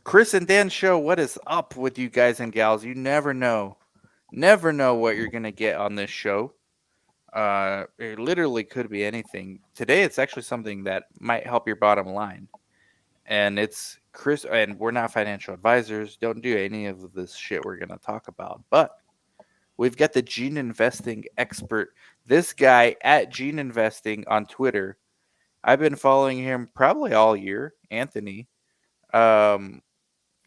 Chris and Dan show, what is up with you guys and gals? You never know what you're gonna get on this show. It literally could be anything. Today, it's actually something that might help your bottom line, and it's Chris. And we're not financial advisors. Don't do any of this shit we're gonna talk about. But we've got the gene investing expert. This guy at Gene Investing on Twitter. I've been following him probably all year. Anthony. Um,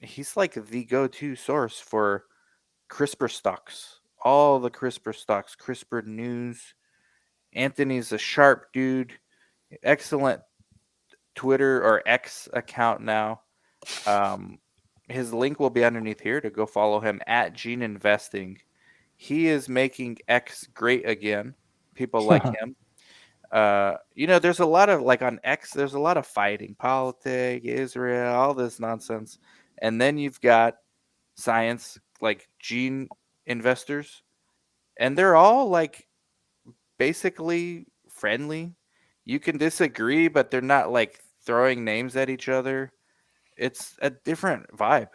he's like the go-to source for CRISPR stocks, all the CRISPR stocks, CRISPR news. Anthony's a sharp dude, excellent Twitter or X account now. Um, his link will be underneath here to go follow him at Gene Investing. He is making X great again. People like him. There's a lot of like on X, there's a lot of fighting, politics, Israel, all this nonsense. And then you've got science, like gene investors, and they're all like basically friendly. You can disagree, but they're not like throwing names at each other. It's a different vibe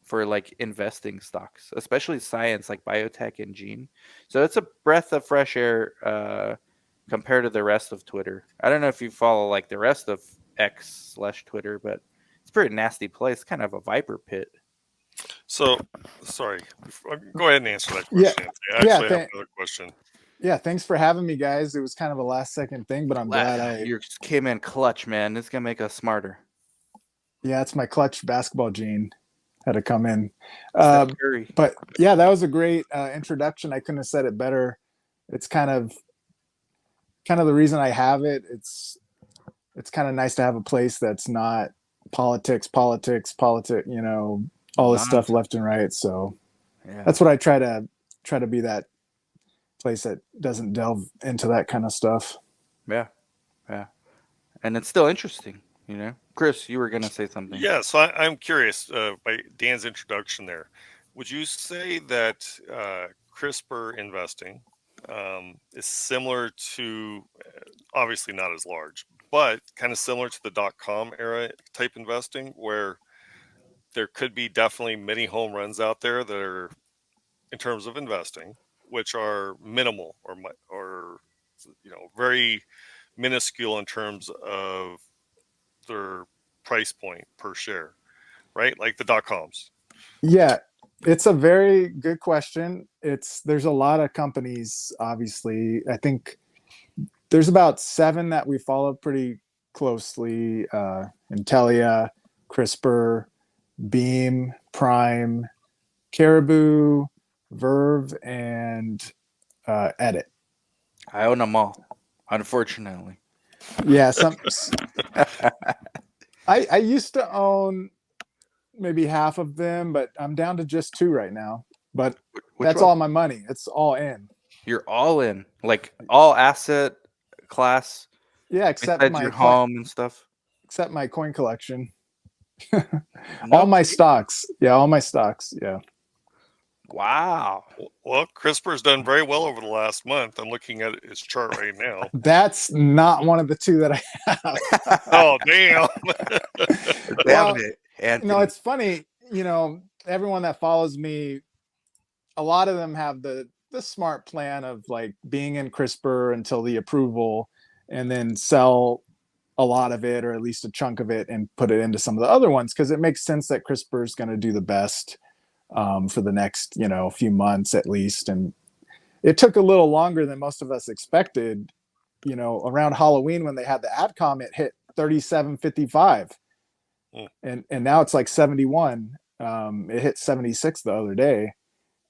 for like investing stocks, especially science like biotech and gene. So it's a breath of fresh air compared to the rest of Twitter. I don't know if you follow like the rest of X/Twitter, but it's a pretty nasty place, kind of a viper pit. So, sorry, go ahead and answer that Yeah, question. I yeah, actually have another question. yeah. Thanks for having me, guys. It was kind of a last second thing, but I'm glad You came in clutch, man. This is gonna make us smarter. Yeah, it's my clutch basketball gene. Had to come in. Steph Curry. But yeah, that was a great introduction. I couldn't have said it better. It's kind of the reason I have it. It's kind of nice to have a place that's not politics, all this stuff left and right. So that's what I try to be, that place that doesn't delve into that kind of stuff. Yeah. And it's still interesting, Chris, you were gonna say something. Yeah, so I'm curious, by Dan's introduction there, would you say that CRISPR investing is similar to, obviously not as large, but kind of similar to the .com era type investing, where there could be definitely many home runs out there that are, in terms of investing, which are minimal or very minuscule in terms of their price point per share, right? Like the .coms. Yeah, it's a very good question. There's a lot of companies, obviously. I think there's about 7 that we follow pretty closely. NTLA, CRISPR, Beam, Prime, Caribou, Verve, and Edit. I own them all, unfortunately. Yeah, I used to own maybe half of them, but I'm down to just 2 right now. But that's all my money. It's all in. You're all in, like all asset class. Yeah, except my your home and stuff. Except my coin collection. All my stocks. Yeah, all my stocks. Yeah. Wow. Well, CRISPR's done very well over the last month. I'm looking at its chart right now. That's not one of the 2 that I have. Oh, damn. Well, no, it's funny. Everyone that follows me, a lot of them have the smart plan of like being in CRISPR until the approval and then sell a lot of it, or at least a chunk of it, and put it into some of the other ones, because it makes sense that CRISPR is going to do the best for the next few months at least. And it took a little longer than most of us expected. Around Halloween, when they had the AdCom, it hit 37.55, and now it's like 71. It hit 76 the other day,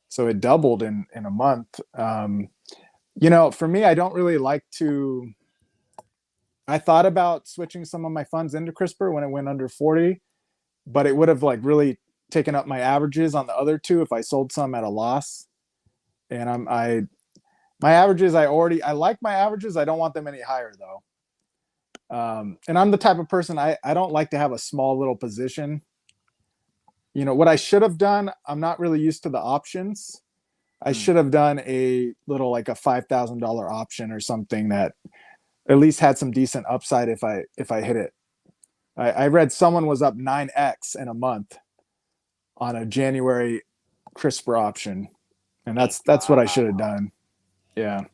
so it doubled in a month. For me, I don't really like to. I thought about switching some of my funds into CRISPR when it went under 40, but it would have like really taken up my averages on the other 2 if I sold some at a loss. And my averages, I like my averages. I don't want them any higher though. And I'm the type of person, I don't like to have a small little position. What I should have done, I'm not really used to the options. I should have done a little, like a $5,000 option or something that at least had some decent upside if I hit it. I read someone was up 9x in a month on a January CRISPR option, and Mm. that's what I should have done. Yeah.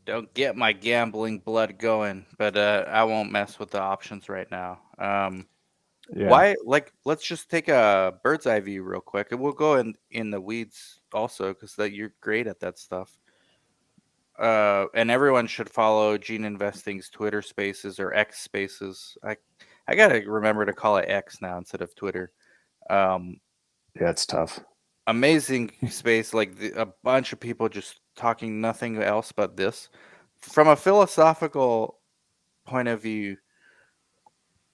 Don't get my gambling blood going, but I won't mess with the options right now. Yeah. Why? Like, let's just take a bird's eye view real quick, and we'll go in the weeds also, because that you're great at that stuff. And everyone should follow Gene Investing's Twitter Spaces or X Spaces. I gotta remember to call it X now instead of Twitter. Um, Yeah, it's tough. Amazing space, like a bunch of people just talking nothing else but this. From a philosophical point of view,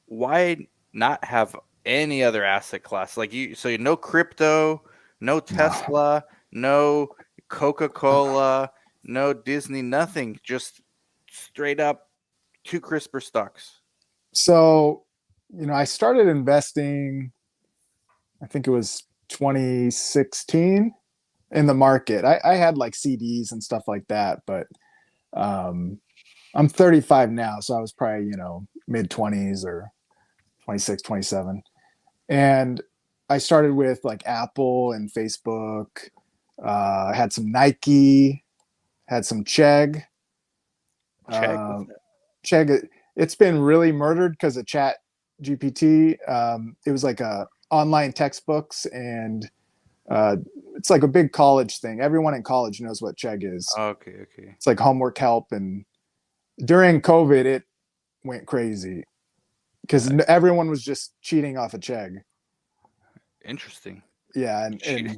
why not have any other asset class? Like so no crypto, no No. Tesla, no Coca-Cola, no Disney, nothing. Just straight up two CRISPR stocks. So, I started investing, I think it was 2016 in the market. I had like CDs and stuff like that, but um, I'm 35 now, so I was probably, mid 20s or 26, 27. And I started with like Apple and Facebook, had some Nike, had some Chegg. Check with Uh, that. Chegg, it's been really murdered because of Chat GPT. It was like a online textbooks, and uh, it's like a big college thing. Everyone in college knows what Chegg is. Okay, okay. It's like homework help, and during COVID, it went crazy because Uh, everyone was just cheating off of Chegg. Interesting. Yeah, and Cheat-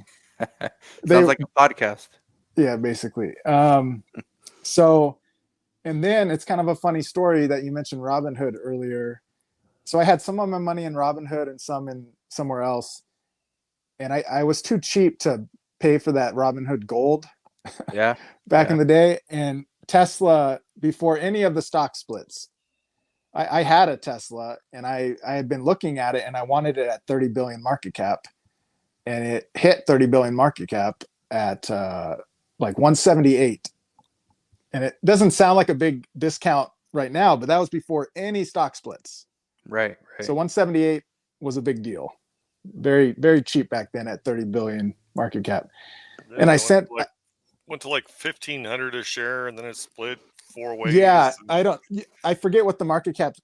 they, Sounds like a podcast. yeah, basically. So, and then it's kind of a funny story that you mentioned Robinhood earlier. So I had some of my money in Robinhood and some in somewhere else, and I was too cheap to pay for that Robinhood Gold Yeah, back yeah. in the day. And Tesla, before any of the stock splits, I had a Tesla, and I had been looking at it, and I wanted it at 30 billion market cap, and it hit 30 billion market cap at like 178. And it doesn't sound like a big discount right now, but that was before any stock splits. Right, So right. 178 was a big deal. Very, very cheap back then at 30 billion market cap. And Yeah, I it sent, went to like 1,500 a share, and then it split four yeah, ways. I forget what the market cap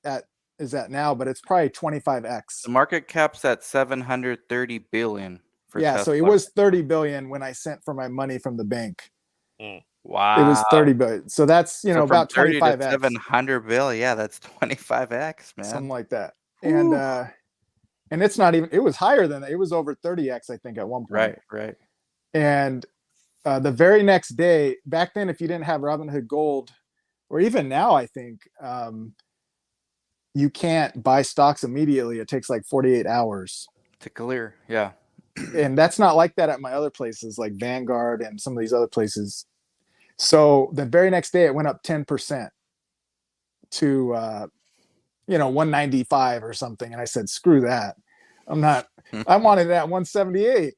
is at now, but it's probably 25x. The market cap's at 730 billion for Yeah, so it Tesla. was 30 billion when I sent for my money from the bank. Mm. It was Wow. 30 billion. So that's, So from about 30 to 25x, 700 bill, yeah, that's 25x, man. something like that. Woo. And it's not even, it was higher than that. It was over 30x, I think, at one point. Right, right. And the very next day, back then, if you didn't have Robinhood Gold, or even now, I think you can't buy stocks immediately. It takes like 48 hours. To clear, yeah. And that's not like that at my other places, like Vanguard and some of these other places. So the very next day, it went up 10% to 195 or something. And I said, screw that. I'm not, I wanted it at 178.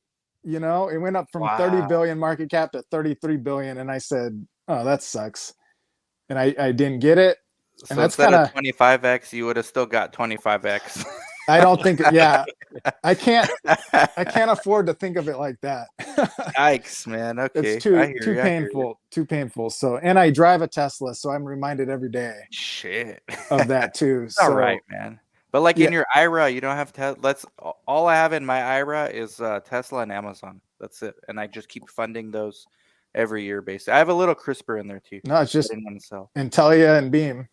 It went up from 30 Wow. billion market cap to 33 billion. And I said, oh, that sucks. And I didn't get it. And So that's instead kind of of, 25x, you would have still got 25x. I don't think, yeah, I can't, I can't afford to think of it like that. Yikes, man. It's Okay, I too hear too you. I hear you. painful, too painful. So, and I drive a Tesla, so I'm reminded every day Shit. of that too. All right, So, man. But like yeah, in your IRA, you don't have to. Let's. All I have in my IRA is Tesla and Amazon. That's it, and I just keep funding those every year. Basically, I have a little CRISPR in there too. no, it's I just didn't want to sell. Intelia and Beam.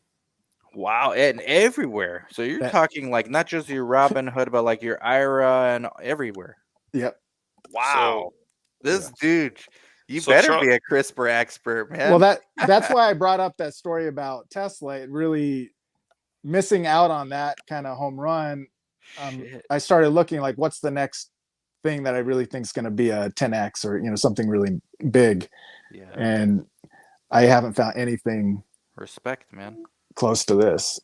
Wow, and everywhere. So you're That, talking like not just your Robinhood, but like your IRA and everywhere. yep, So, Wow, yeah. this dude, you so better Chuck, be a CRISPR expert, Well, man. that's why I brought up that story about Tesla. It really missing out on that kind of home run. Shit. I started looking like, what's the next thing that I really think is going to be a 10x or something really big, Yeah. and I haven't found anything Respect, man. close to this.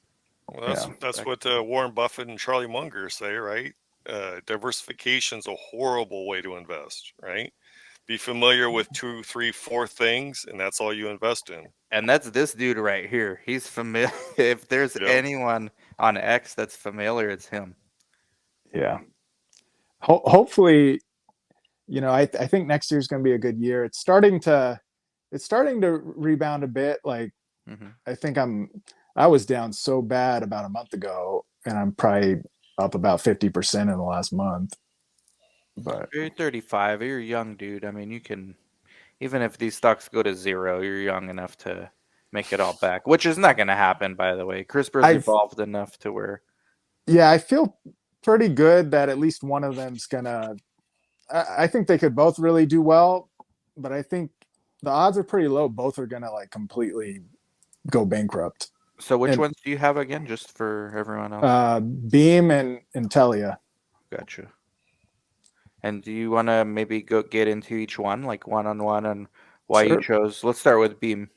well, Yeah. that's Respect. what Warren Buffett and Charlie Munger say, right? Diversification's a horrible way to invest, right? Be familiar with 2, 3, 4 things, and that's all you invest in. And that's this dude right here. He's familiar. If there's Yep. anyone on X that's familiar, it's him. Yeah. hopefully, I think next year's going to be a good year. It's starting to rebound a bit. Like Hmm. I think I was down so bad about a month ago, and I'm probably up about 50% in the last month. But You're 35. You're a young dude. I mean, you can, even if these stocks go to zero, you're young enough to make it all back, which is not going to happen, by the way. CRISPR's I've evolved enough to where, yeah, I feel pretty good that at least one of them's gonna. I think they could both really do well, but I think the odds are pretty low. Both are gonna like completely go bankrupt. so which And ones do you have again, just for everyone else? Beam and Intelia. Gotcha. And do you want to maybe go get into each one, like one on one, and why you Sure. chose? Let's start with Beam.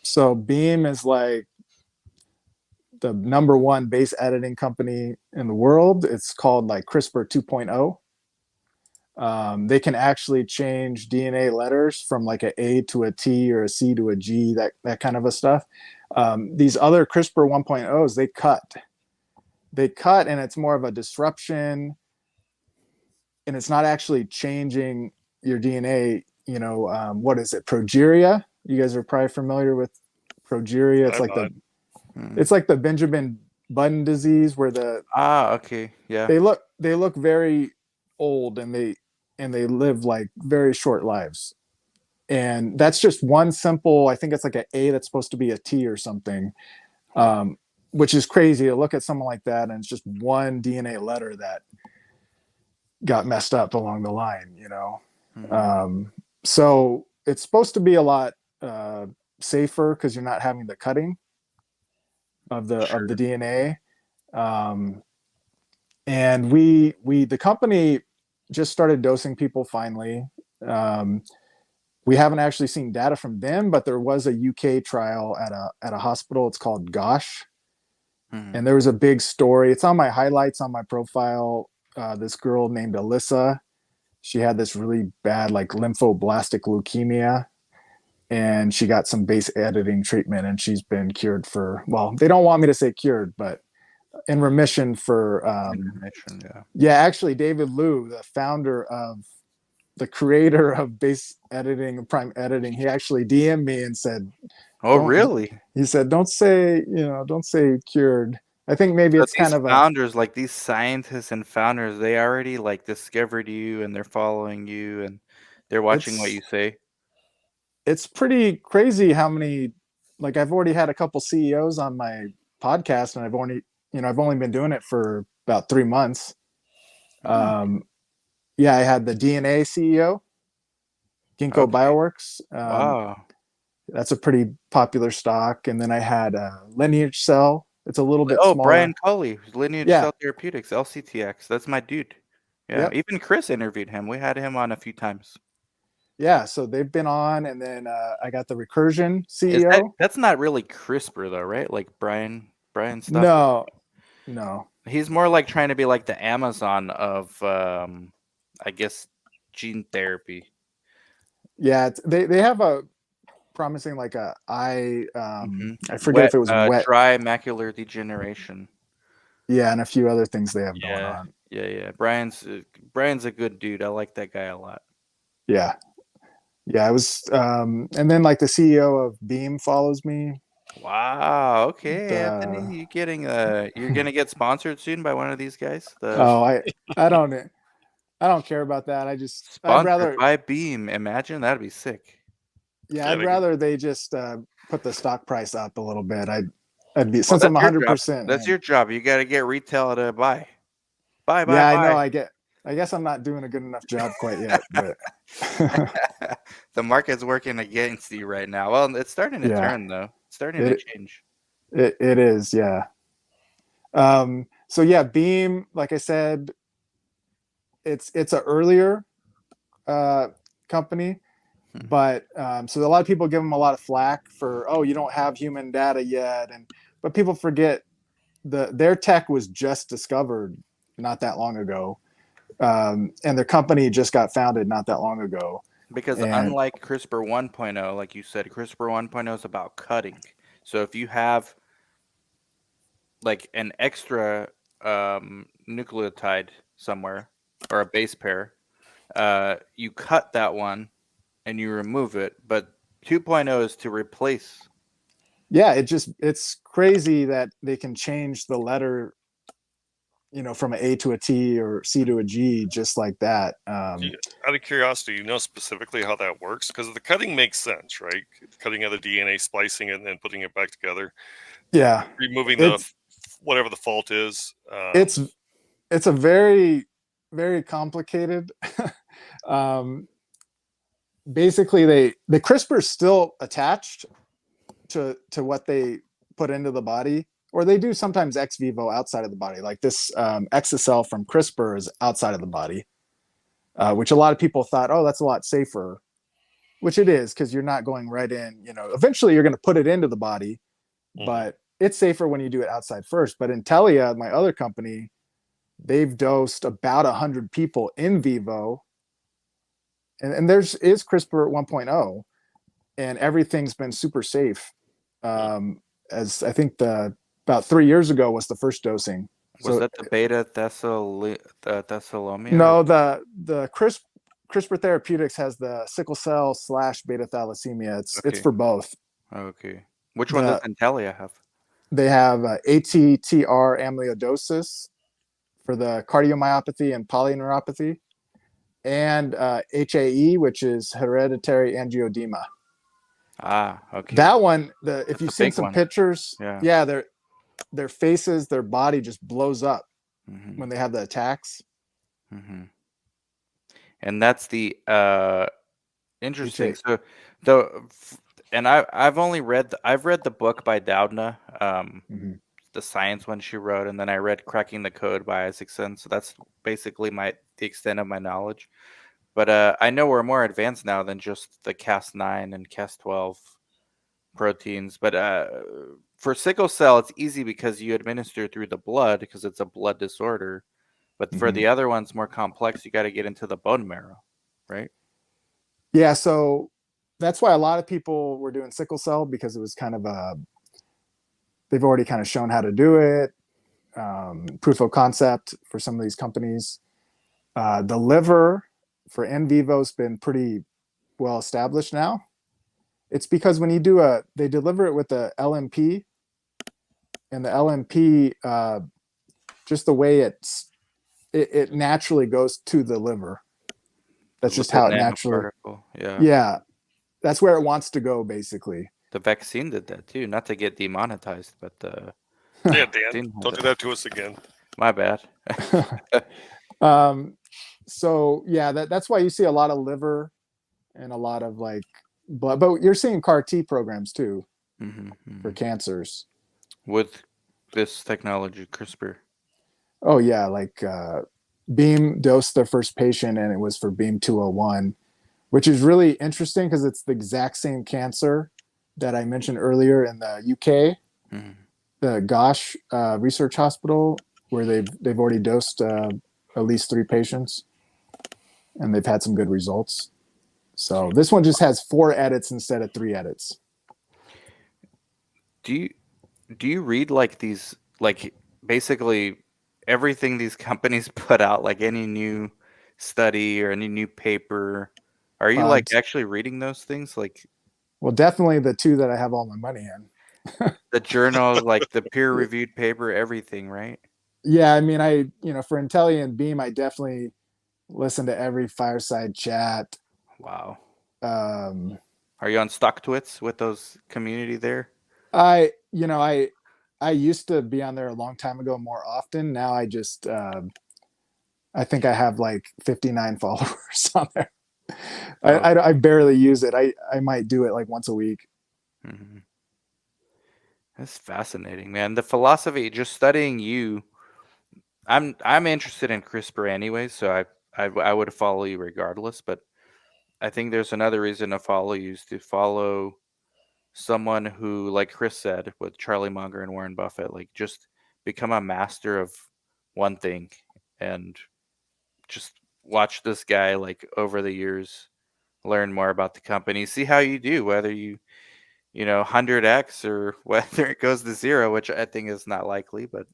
So Beam is like the number one base editing company in the world. It's called like CRISPR 2.0. They can actually change DNA letters from like a A to a T or a C to a G, that kind of a stuff. These other CRISPR 1.0s, they cut, and it's more of a disruption, and it's not actually changing your DNA. What is it? Progeria. You guys are probably familiar with progeria. It's I'm like the not. Mm. it's like the Benjamin Button disease where Ah, okay, yeah. they look very old, and they live like very short lives. And that's just one simple. I think it's like an A that's supposed to be a T or something, um, which is crazy to look at someone like that, and it's just one DNA letter that got messed up along the line. Hmm. Um, so it's supposed to be a lot uh, safer because you're not having the cutting of the Sure. DNA. Um, and the company just started dosing people finally. Um, we haven't actually seen data from them, but there was a UK trial at a hospital. It's called Gosh, Hmm. and there was a big story. It's on my highlights on my profile. This girl named Alyssa, she had this really bad like lymphoblastic leukemia, and she got some base editing treatment, and she's been cured for, well, they don't want me to say cured, but in remission for Information, yeah. yeah, actually David Liu, the creator of base editing and prime editing, he actually DM'd me and said, Oh, don't really? he said, don't say cured. I think maybe So it's kind these of a founders, like these scientists and founders, they already like discovered you and they're following you and they're watching what you it's say. it's pretty crazy how many, like, I've already had a couple CEOs on my podcast, and I've only been doing it for about 3 months. Hmm. um yeah, I had the DNA CEO, Ginkgo Okay. Bioworks. Wow. That's a pretty popular stock. And then I had Lineage Cell. It's a little bit Oh, Brian smaller. Culley, Lineage Yeah. Cell Therapeutics, LCTX. That's my dude. Yeah. Yep. Even Chris interviewed him. We had him on a few times. Yeah. So they've been on, and then I got the Recursion Is that CEO. that's not really CRISPR though, right? Like Brian stuff. No, no. He's more like trying to be like the Amazon of I guess gene therapy. Yeah, they have a promising like a eye. Hmm. I forget Wet if it was wet. dry macular degeneration. Yeah, and a few other things they have going Yeah. on. Yeah, yeah. Brian's a good dude. I like that guy a lot. Yeah, yeah. I was, and then like the CEO of Beam follows me. Wow. Okay, The Anthony, you're gonna get sponsored soon by one of these guys. The oh, I don't care about that. I'd Sponsored rather, by Beam. Imagine that'd be sick. yeah, Yeah, I'd they could, rather they just put the stock price up a little bit. I'd be, Well, since I'm that's your job. 100% That's in. your job. You got to get retail to buy. Buy, buy, Yeah, I know. buy. I guess I'm not doing a good enough job quite yet, but The market's working against you right now. Well, it's starting to yeah, turn though. It's starting to it change. it is. Yeah. So yeah, Beam, like I said, it's a earlier uh, company, Hmm. but so a lot of people give them a lot of flack for, oh, you don't have human data yet, but people forget their tech was just discovered not that long ago, and their company just got founded not that long ago, Because and unlike CRISPR 1.0, like you said, CRISPR 1.0 is about cutting. So if you have like an extra nucleotide somewhere, or a base pair, you cut that one and you remove it. But 2.0 is to replace. Yeah, it's crazy that they can change the letter, from an A to a T or C to a G just like that. Out of curiosity, you know specifically how that works? Because the cutting makes sense, right? Cutting of the DNA, splicing it, and then putting it back together, Yeah, removing the it's whatever the fault is. it's it's a very very complicated. um, Basically, the CRISPR is still attached to what they put into the body, or they do sometimes ex vivo outside of the body. Like this exocell from CRISPR is outside of the body, which a lot of people thought, oh, that's a lot safer, which it is because you're not going right in. Eventually you're going to put it into the body, Mhm. but it's safer when you do it outside first. But NTLA, my other company, they've dosed about 100 people in vivo, and there's is CRISPR 1.0, and everything's been super safe. As I think about 3 years ago was the first dosing. Was So that the beta thessalomia? Or no, the CRISPR Therapeutics has the sickle cell / beta thalassemia. It's okay, for both. okay. Which one does The Intelia have? They have ATTR amyloidosis for the cardiomyopathy and polyneuropathy, and HAE, which is hereditary angioedema. Ah, okay. That one, if That's a you've seen big some one. pictures, Yeah. yeah, their faces, their body just blows up Hmm. when they have the attacks. Hmm. And that's the interesting. HA. So, the and I've read the book by Doudna, Mm-hmm. the science one she wrote, and then I read Cracking the Code by Isaacson. So that's basically the extent of my knowledge. But I know we're more advanced now than just the Cas9 and Cas12 proteins. But for sickle cell, it's easy because you administer through the blood because it's a blood disorder. But for Mm-hmm. the other ones, more complex, you got to get into the bone marrow, right? Yeah, so that's why a lot of people were doing sickle cell, because it was kind of they've already kind of shown how to do it, proof of concept for some of these companies. The liver for in vivo has been pretty well established now. It's because when you they deliver it with the LMP, and the LMP, just the way it naturally goes to the liver. The That's just lipid how it naturally, nanoparticle. Yeah. yeah, that's where it wants to go, basically. The vaccine did that too. Not to get demonetized, but the Yeah, Dan, vaccine had don't do that. that to us again. My bad. um, so yeah, that's why you see a lot of liver and a lot of like blood, but you're seeing CAR T programs too Hmm. for Hmm. cancers. With this technology, CRISPR. Oh yeah, like Beam dosed their first patient, and it was for Beam 201, which is really interesting because it's the exact same cancer that I mentioned earlier in the UK, Hmm. the Gosh Research Hospital, where they've already dosed at least 3 patients, and they've had some good results. So this one just has 4 edits instead of 3 edits. Do you do you read like these like basically everything these companies put out, like any new study or any new paper? Are you Uh, like actually reading those things, like well, definitely the two that I have all my money in. the journals, like the peer reviewed paper, everything, right? Yeah, I mean, for Intelli and Beam, I definitely listen to every fireside chat. Wow. Um, Are you on StockTwits with those community there? I, I used to be on there a long time ago more often. Now I think I have like 59 followers on there. Oh, I barely use it. I might do it like once a week. hmm, that's fascinating, man. The philosophy, just studying you. I'm interested in CRISPR anyway, so I would follow you regardless. But I think there's another reason to follow you is to follow someone who, like Chris said, with Charlie Munger and Warren Buffett, like just become a master of one thing and just watch this guy like over the years learn more about the company, see how you do, whether you know 100x or whether it goes to zero, which I think is not likely. But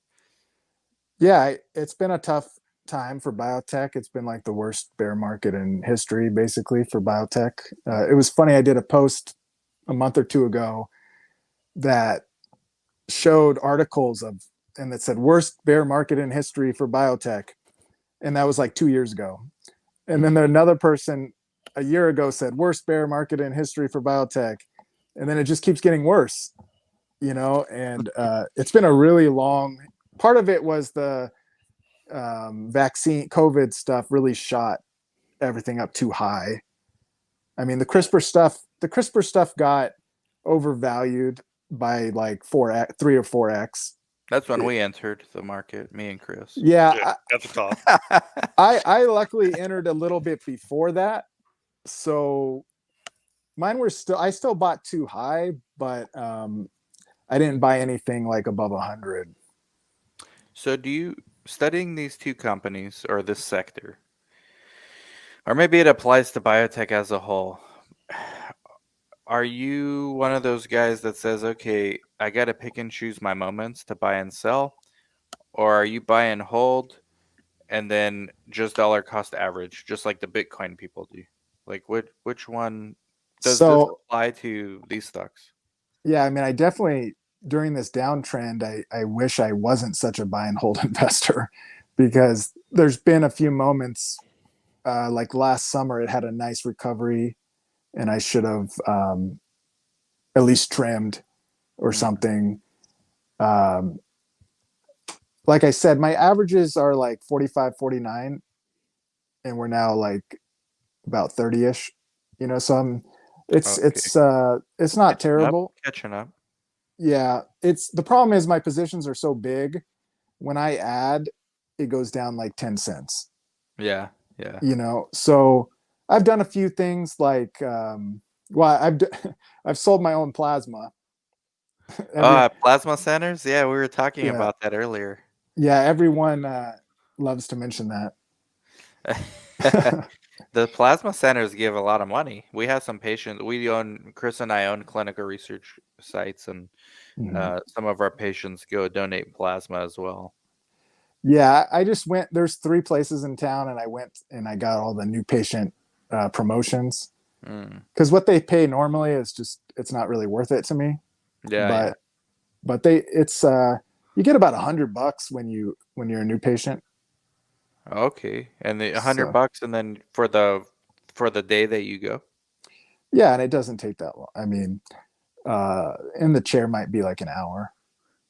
Yeah, it's been a tough time for biotech. It's been like the worst bear market in history, basically, for biotech. It was funny. I did a post a month or two ago that showed articles of, and that said worst bear market in history for biotech. And that was like 2 years ago. And then another person a year ago said worst bear market in history for biotech. And then it just keeps getting worse, and it's been a really long, part of it was the vaccine COVID stuff really shot everything up too high. I mean, the CRISPR stuff got overvalued by like 4x, 3 or 4x. That's when we entered the market, me and Chris. Yeah, at the top. I luckily entered a little bit before that, so mine were I still bought too high, but I didn't buy anything like above 100. So do you, studying these two companies or this sector, or maybe it applies to biotech as a whole, are you one of those guys that says, okay, I got to pick and choose my moments to buy and sell? Or are you buy and hold and then just dollar cost average, just like the Bitcoin people do? Like, which one does this So apply to these stocks? yeah, I mean, I definitely, during this downtrend, I wish I wasn't such a buy and hold investor, because there's been a few moments, like last summer, it had a nice recovery, and I should have at least trimmed or something. Um, like I said, my averages are like 45, 49, and we're now like about 30-ish, so it's Okay. it's not Catching up, terrible. catching up. Yeah, it's the problem is my positions are so big. When I add, it goes down like 10 cents. Yeah, yeah. So I've done a few things like well, I've sold my own plasma. Every Plasma centers? Yeah, we were talking Yeah, about that earlier. yeah, everyone loves to mention that. The plasma centers give a lot of money. We have some patients. Chris and I own clinical research sites, and Mhm. some of our patients go donate plasma as well. Yeah, I just went. There's 3 places in town, and I went and I got all the new patient promotions, Mm. because what they pay normally is just, it's not really worth it to me. Yeah, yeah. But it's you get about $100 when you're a new patient. Okay. And the hundred So bucks, and then for the day that you go. yeah, and it doesn't take that long. I mean, in the chair might be like an hour.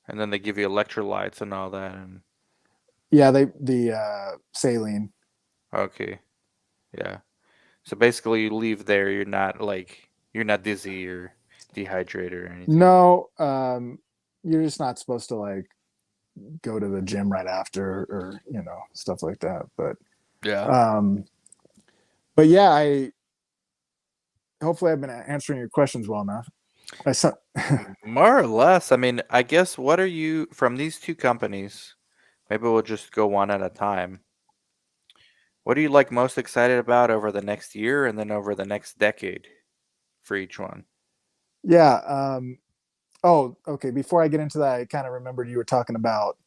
And then they give you electrolytes and all that. And Yeah, the saline. okay, yeah. So basically, you leave there. You're not dizzy or dehydrated or anything. No, you're just not supposed to like go to the gym right after, or stuff like that. Yeah. Um, but yeah, I hopefully I've been answering your questions well enough. I saw, More or less. I mean, I guess what are you from these two companies? Maybe we'll just go one at a time. What are you like most excited about over the next year and then over the next decade for each one? yeah. Oh, okay. Before I get into that, I kind of remembered you were talking about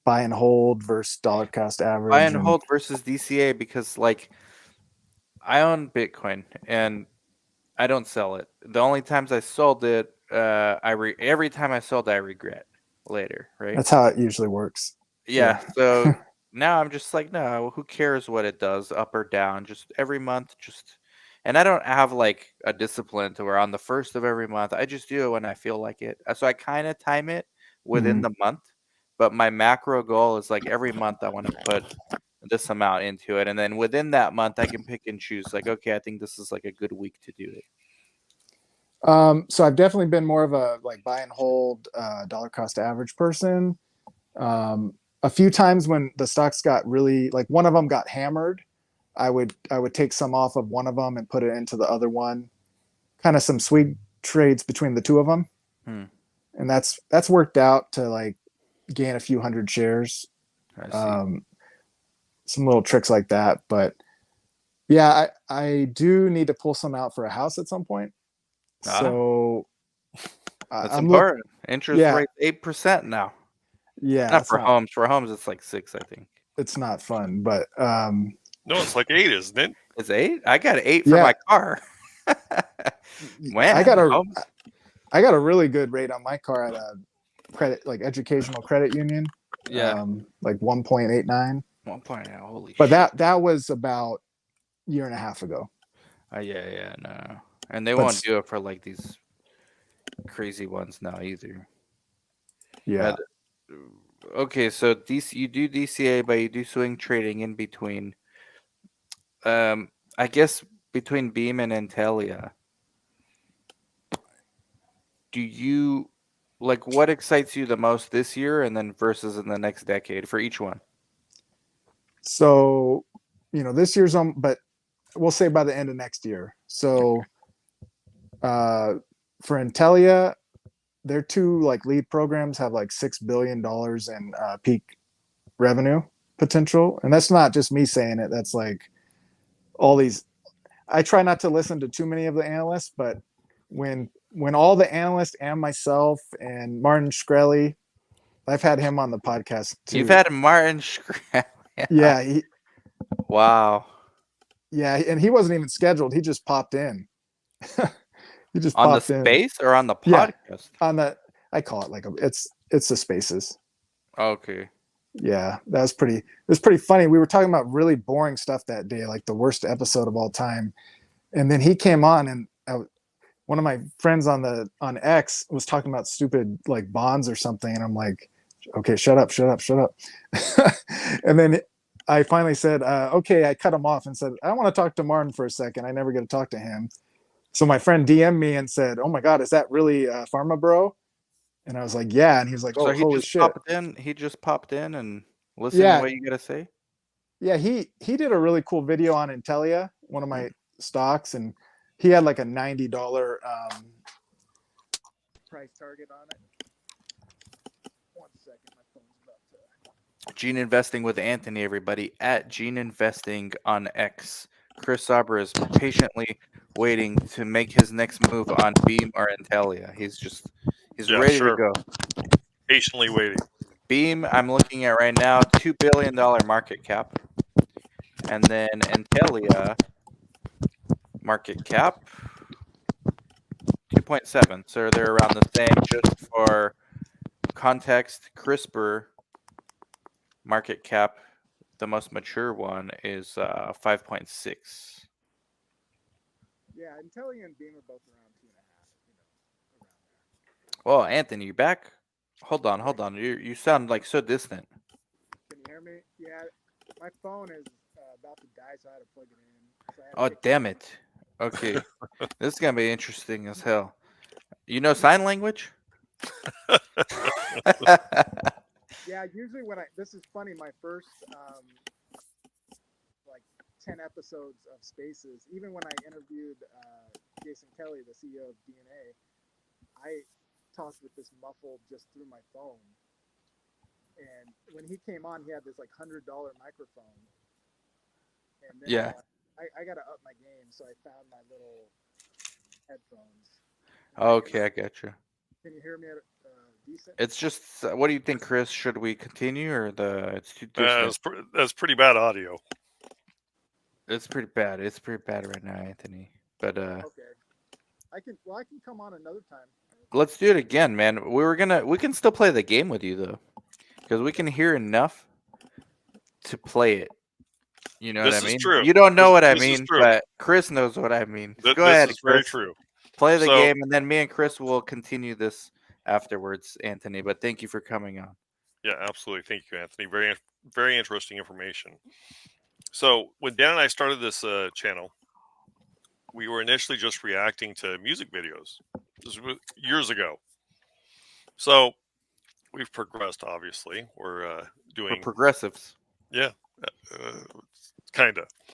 buy and hold versus dollar cost Buy average, and and hold versus DCA, because like I own Bitcoin and I don't sell it. The only times I sold it, every time I sold, I regret later, right? that's how it usually works. Yeah. Yeah. So now I'm just like, no, who cares what it does, up or down? Just every month, just, and I don't have like a discipline to where on the first of every month, I just do it when I feel like it. So I kind of time it within Mhm. the month, but my macro goal is like every month I want to put this amount into it, and then within that month I can pick and choose. Like, okay, I think this is like a good week to do it. So I've definitely been more of a like buy and hold, dollar cost average person. A few times when the stocks got really, like, one of them got hammered, I would take some off of one of them and put it into the other one. Kind of some sweet trades between the two of them, Hmm, and that's worked out to like gain a few hundred shares. I see. Um, some little tricks like that, but yeah, I do need to pull some out for a house at some point. Ah, So that's I'm important. Interest yeah, rate 8% now. yeah, Not that's for not, homes. For homes, it's like 6, I think. it's not fun. But no, it's like 8, isn't it? It's 8. I got an 8 for yeah, my car. I Man, got a Holmes. I got a really good rate on my car at a credit like educational credit union, Yeah, like 1.89. 1 point. Holy But shit. that was about a year and a half ago. Yeah, no. And they won't But do it for like these crazy ones now either. yeah, But okay, so DC, you do DCA, but you do swing trading in between. I guess between Beam and NTLA, do you like what excites you the most this year, and then versus in the next decade for each one? so this year's on, but we'll say by the end of next year. So uh, for Intelia, their two like lead programs have like $6 billion in peak revenue potential, and that's not just me saying it. That's like all these. I try not to listen to too many of the analysts, but when all the analysts and myself and Martin Shkreli, I've had him on the podcast You've too. had Martin Shkreli. Yeah. Yeah, Wow. yeah, and he wasn't even scheduled. He just popped in. He just On the popped in. space or on the Yeah, podcast? on the I call it like it's the spaces. Okay. Yeah, that was pretty. It was pretty funny. We were talking about really boring stuff that day, like the worst episode of all time. And then he came on, and one of my friends on X was talking about stupid like bonds or something, and I'm like, okay, shut up, shut up, shut up. And then I finally said, okay. I cut him off and said, I want to talk to Martin for a second. I never get to talk to him. So my friend DM'd me and said, oh my god, is that really Pharma Bro? And I was like, yeah. And he was like, So oh, he holy just shit. popped in. He just popped in and listened to Yeah, what you gotta say. yeah. He did a really cool video on Intelia, one of my stocks, and he had like a $90 price target on it. One second, my phone's about to. Gene Investing with Anthony, everybody, at Gene Investing on X. Chris Sabra is patiently waiting to make his next move on Beam or Intelia. He's Yeah, ready to sure. go. Patiently waiting. Beam, I'm looking at right now, $2 billion market cap. And then Intelia market cap 2.7. So they're around the same. Just for context, CRISPR market cap, the most mature one, is 5.6. Yeah, Intelia and Beam are both around 2.5. Around there. Well, Anthony, you back? Hold on. You sound like so distant. Can you hear me? Yeah, my phone is about to die, so I had to plug it in. So Oh, damn it. Okay. This is going to be interesting as hell. You know sign language? yeah, usually this is funny. My first like 10 episodes of Spaces, even when I interviewed Jason Kelly, the CEO of DNA, I talked with this muffled just through my phone. And when he came on, he had this like $100 microphone. And then Yeah. I got to up my game, so I found my little headphones. Okay, I got you. Can you hear me decent? It's just, what do you think, Chris? Should we continue or it's too distant? That's pretty bad audio. It's pretty bad. It's pretty bad right now, Anthony. But Okay. I can come on another time. let's do it again, man. We can still play the game with you though, because we can hear enough to play it. You know what I This is mean? true. You don't know what I This is mean, true. but Chris knows what I mean. Go This ahead, is Chris. very true. Play the So- game, and then me and Chris will continue this afterwards, Anthony. But thank you for coming on. Yeah, absolutely. Thank you, Anthony. Very, very interesting information. So when Dan and I started this channel, we were initially just reacting to music videos. This was years ago. So we've progressed. Obviously, we're For doing progressives. kind of.